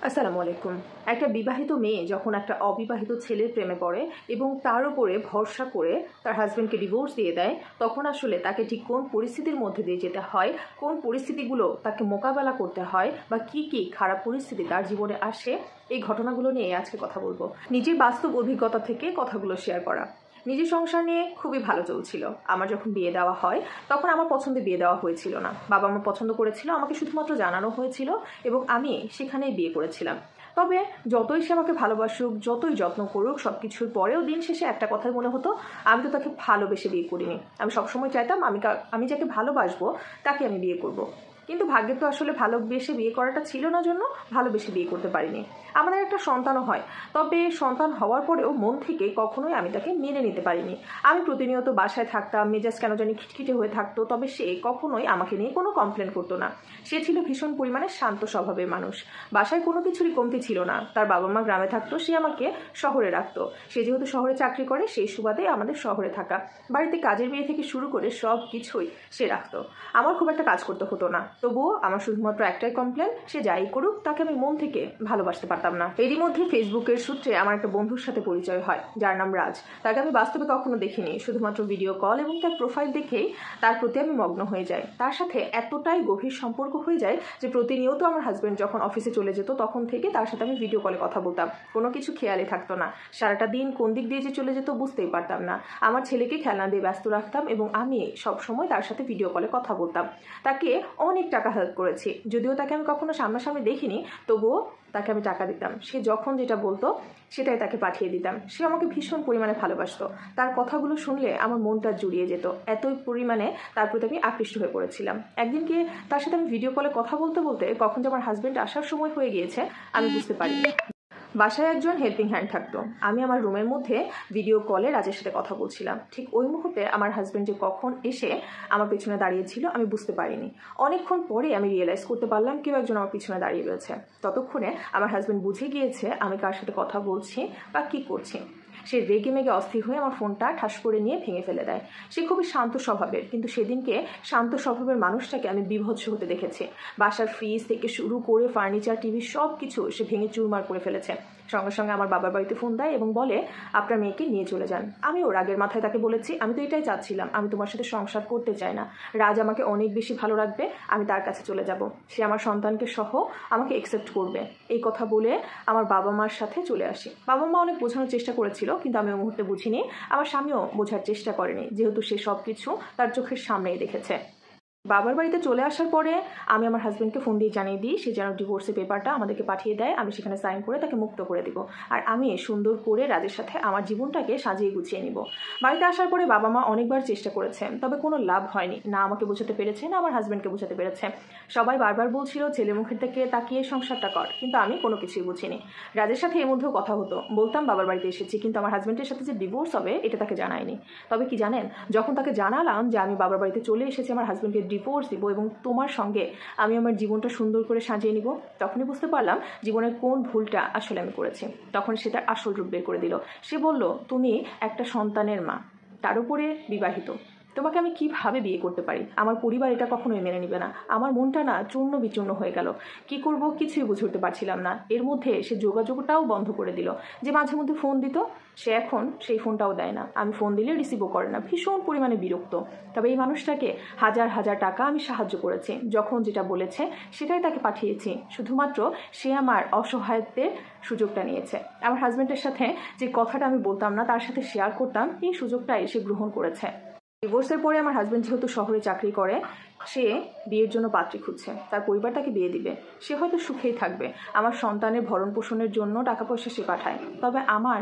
আসসালামু আলাইকুম। একটা বিবাহিত মেয়ে যখন একটা অবিবাহিত ছেলের প্রেমে পড়ে এবং তার উপরে ভরসা করে তার হাজব্যান্ডকে ডিভোর্স দিয়ে দেয়, তখন আসলে তাকে ঠিক কোন পরিস্থিতির মধ্যে দিয়ে যেতে হয়, কোন পরিস্থিতিগুলো তাকে মোকাবেলা করতে হয় বা কি কি খারাপ পরিস্থিতি তার জীবনে আসে, এই ঘটনাগুলো নিয়ে আজকে কথা বলবো। নিজের বাস্তব অভিজ্ঞতা থেকে কথাগুলো শেয়ার করা। নিজের সংসার নিয়ে খুবই ভালো চলছিল। আমার যখন বিয়ে দেওয়া হয় তখন আমার পছন্দে বিয়ে দেওয়া হয়েছিল না। বাবা মা পছন্দ করেছিল, আমাকে শুধুমাত্র জানানো হয়েছিল এবং আমি সেখানেই বিয়ে করেছিলাম। তবে যতই সে আমাকে ভালোবাসুক, যতই যত্ন করুক, সব কিছুর পরেও দিন শেষে একটা কথাই মনে হতো, আমি তো তাকে ভালোবেসে বিয়ে করিনি। আমি সবসময় চাইতাম আমি যাকে ভালোবাসবো তাকে আমি বিয়ে করব। কিন্তু ভাগ্যে তো আসলে ভালোবেসে বিয়ে করাটা ছিল না জন্য ভালোবেসে বিয়ে করতে পারিনি। আমাদের একটা সন্তানও হয়, তবে সন্তান হওয়ার পরেও মন থেকে কখনোই আমি তাকে মেনে নিতে পারিনি। আমি প্রতিনিয়ত বাসায় থাকতাম, মেজাজ কেন জানি খিটখিটে হয়ে থাকতো, তবে সে কখনোই আমাকে নিয়ে কোনো কমপ্লেন করতো না। সে ছিল ভীষণ পরিমাণে শান্ত স্বভাবের মানুষ। বাসায় কোনো কিছুরই কমতি ছিল না। তার বাবা মা গ্রামে থাকতো, সে আমাকে শহরে রাখতো। সে যেহেতু শহরে চাকরি করে, সেই সুবাদে আমাদের শহরে থাকা। বাড়িতে কাজের মেয়ে থেকে শুরু করে সব কিছুই সে রাখতো। আমার খুব একটা কাজ করতে হতো না, তবুও আমার শুধুমাত্র একটাই কমপ্লেন, সে যাই করুক তাকে আমি মন থেকে ভালোবাসতে পারতাম না। এরই মধ্যে ফেসবুকের সূত্রে আমার একটা বন্ধুর সাথে পরিচয় হয়, যার নাম রাজ। তাকে আমি বাস্তবে কখনো দেখিনি, শুধুমাত্র ভিডিও কল এবং তার প্রোফাইল দেখেই তার প্রতি আমি মগ্ন হয়ে যাই। তার সাথে এতটাই গভীর সম্পর্ক হয়ে যায় যে প্রতিনিয়ত আমার হাজব্যান্ড যখন অফিসে চলে যেত তখন থেকে তার সাথে আমি ভিডিও কলে কথা বলতাম। কোনো কিছু খেয়ালই থাকতো না। সারাটা দিন কোন দিক দিয়ে যে চলে যেত বুঝতেই পারতাম না। আমার ছেলেকে খেলনা দিয়ে ব্যস্ত রাখতাম এবং আমি সবসময় তার সাথে ভিডিও কলে কথা বলতাম। তাকে অনেক টাকা হেল্প করেছি, যদিও তাকে আমি কখনো সামনাসামনি দেখিনি, তবুও তাকে আমি টাকা দিতাম। সে যখন যেটা বলতো সেটাই তাকে পাঠিয়ে দিতাম। সে আমাকে ভীষণ পরিমাণে ভালোবাসতো। তার কথাগুলো শুনলে আমার মনটা জুড়িয়ে যেত। এতই পরিমাণে তার প্রতি আমি আকৃষ্ট হয়ে পড়েছিলাম। একদিনকে তার সাথে আমি ভিডিও কলে কথা বলতে বলতে কখন যে আমার হাজব্যান্ড আসার সময় হয়ে গিয়েছে আমি বুঝতে পারিনি। বাসায় একজন হেল্পিং হ্যান্ড থাকতো। আমি আমার রুমের মধ্যে ভিডিও কলে রাজের সাথে কথা বলছিলাম। ঠিক ওই মুহূর্তে আমার হাজব্যান্ড যে কখন এসে আমার পিছনে দাঁড়িয়েছিল আমি বুঝতে পারিনি। অনেকক্ষণ পরে আমি রিয়েলাইজ করতে পারলাম কেউ একজন আমার পিছনে দাঁড়িয়ে রয়েছে। ততক্ষণে আমার হাজব্যান্ড বুঝে গিয়েছে আমি কার সাথে কথা বলছি বা কী করছি। সে রেগে মেগে অস্থির হয়ে আমার ফোনটা ঠাস করে নিয়ে ভেঙে ফেলে দেয়। সে খুবই শান্ত স্বভাবের, কিন্তু সেদিনকে শান্ত স্বভাবের মানুষটাকে আমি বিভৎস হতে দেখেছি। বাসার ফ্রিজ থেকে শুরু করে ফার্নিচার, টিভি সব কিছু সে ভেঙে চুরমার করে ফেলেছে। সঙ্গে সঙ্গে আমার বাবার বাড়িতে ফোন দেয় এবং বলে আপনার মেয়েকে নিয়ে চলে যান। আমিও রাগের মাথায় তাকে বলেছি আমি তো এটাই চাচ্ছিলাম, আমি তোমার সাথে সংসার করতে চাই না। রাজ আমাকে অনেক বেশি ভালো রাখবে, আমি তার কাছে চলে যাব। সে আমার সন্তানকে সহ আমাকে অ্যাকসেপ্ট করবে। এই কথা বলে আমার বাবা মার সাথে চলে আসি। বাবা মা অনেক বোঝানোর চেষ্টা করেছিল, কিন্তু আমি ওই মুহূর্তে বুঝিনি। আমার স্বামীও বোঝার চেষ্টা করেনি, যেহেতু সে সব কিছু তার চোখের সামনেই দেখেছে। বাবার বাড়িতে চলে আসার পরে আমি আমার হাজব্যান্ডকে ফোন দিয়ে জানিয়ে দিই সে যেন ডিভোর্সের পেপারটা আমাদেরকে পাঠিয়ে দেয়। আমি সেখানে সাইন করে তাকে মুক্ত করে দিব, আর আমি সুন্দর করে রাজের সাথে আমার জীবনটাকে সাজিয়ে গুছিয়ে নিব। বাড়িতে আসার পরে বাবা মা অনেকবার চেষ্টা করেছে, তবে কোনো লাভ হয়নি। না আমাকে বোঝাতে পেরেছে, না আমার হাজব্যান্ডকে বোঝাতে পেরেছে। সবাই বারবার বলছিল ছেলে মুখের থেকে তাকিয়ে সংসারটা কর, কিন্তু আমি কোনো কিছুই বুঝিনি। রাজের সাথে এর মধ্যেও কথা হতো, বলতাম বাবার বাড়িতে এসেছি, কিন্তু আমার হাজব্যান্ডের সাথে যে ডিভোর্স হবে এটা তাকে জানায়নি। তবে কি জানেন, যখন তাকে জানালাম যে আমি বাবার বাড়িতে চলে এসেছি, আমার হাজব্যান্ডকে ডিভোর্স দিব এবং তোমার সঙ্গে আমি আমার জীবনটা সুন্দর করে সাজিয়ে নিব, তখনই বুঝতে পারলাম জীবনের কোন ভুলটা আসলে আমি করেছি। তখন সে তার আসল রূপ বের করে দিল। সে বলল তুমি একটা সন্তানের মা, তার উপরে বিবাহিত, তোমাকে আমি কিভাবে বিয়ে করতে পারি? আমার পরিবার এটা কখনোই মেনে নেবে না। আমার মনটা না চূর্ণ বিচূর্ণ হয়ে গেল। কি করব কিছুই বুঝে উঠতে পারছিলাম না। এর মধ্যে সে যোগাযোগটাও বন্ধ করে দিল। যে মাঝে মধ্যে ফোন দিত সে এখন সেই ফোনটাও দেয় না। আমি ফোন দিলে রিসিভও করে না। ভীষণ পরিমাণে বিরক্ত। তবে এই মানুষটাকে হাজার হাজার টাকা আমি সাহায্য করেছি, যখন যেটা বলেছে সেটাই তাকে পাঠিয়েছি। শুধুমাত্র সে আমার অসহায়ত্বের সুযোগটা নিয়েছে। আমার হাজব্যান্ডের সাথে যে কথাটা আমি বলতাম না, তার সাথে শেয়ার করতাম, এই সুযোগটাই সে গ্রহণ করেছে। ডিভোর্সের পরে আমার হাজব্যান্ড যেহেতু শহরে চাকরি করে, সে বিয়ের জন্য পাত্রী খুঁজছে। তার পরিবার তাকে বিয়ে দিবে। সে হয়তো সুখেই থাকবে। আমার সন্তানের ভরণ পোষণের জন্য টাকা পয়সা সে পাঠায়। তবে আমার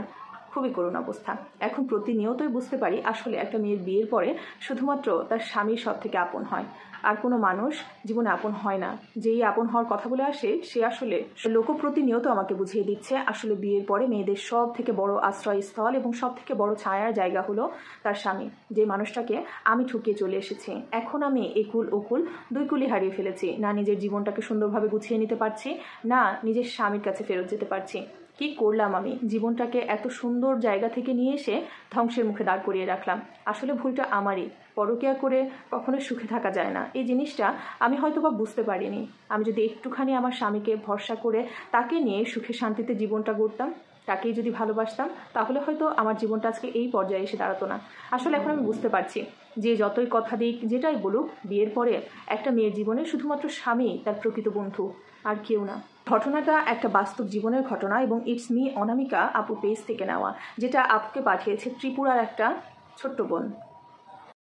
খুবই করুণ অবস্থা। এখন প্রতিনিয়তই বুঝতে পারি আসলে একটা মেয়ের বিয়ের পরে শুধুমাত্র তার স্বামীর সব থেকে আপন হয়, আর কোনো মানুষ জীবনে আপন হয় না। যেই আপন হওয়ার কথা বলে আসে সে আসলে লোক প্রতিনিয়ত আমাকে বুঝিয়ে দিচ্ছে আসলে বিয়ের পরে মেয়েদের সব থেকে বড় আশ্রয়স্থল এবং সব থেকে বড় ছায়ার জায়গা হলো তার স্বামী, যে মানুষটাকে আমি ঠকিয়ে চলে এসেছি। এখন আমি একুল ওকুল দুই কুলি হারিয়ে ফেলেছি। না নিজের জীবনটাকে সুন্দরভাবে গুছিয়ে নিতে পারছি, না নিজের স্বামীর কাছে ফেরত যেতে পারছি। কি করলাম আমি? জীবনটাকে এত সুন্দর জায়গা থেকে নিয়ে এসে ধ্বংসের মুখে দাঁড় করিয়ে রাখলাম। আসলে ভুলটা আমারই। পরকীয়া করে কখনো সুখে থাকা যায় না, এই জিনিসটা আমি হয়তো বা বুঝতে পারিনি। আমি যদি একটুখানি আমার স্বামীকে ভরসা করে তাকে নিয়ে সুখে শান্তিতে জীবনটা গড়তাম, তাকেই যদি ভালোবাসতাম, তাহলে হয়তো আমার জীবনটা আজকে এই পর্যায়ে এসে দাঁড়াতো না। আসলে এখন আমি বুঝতে পারছি যে যতই কথা দিক, যেটাই বলুক, বিয়ের পরে একটা মেয়ের জীবনে শুধুমাত্র স্বামী তার প্রকৃত বন্ধু, আর কেউ না। ঘটনাটা একটা বাস্তব জীবনের ঘটনা এবং ইটস মি অনামিকা আপু পেজ থেকে নেওয়া, যেটা আপুকে পাঠিয়েছে ত্রিপুরার একটা ছোট্ট বোন।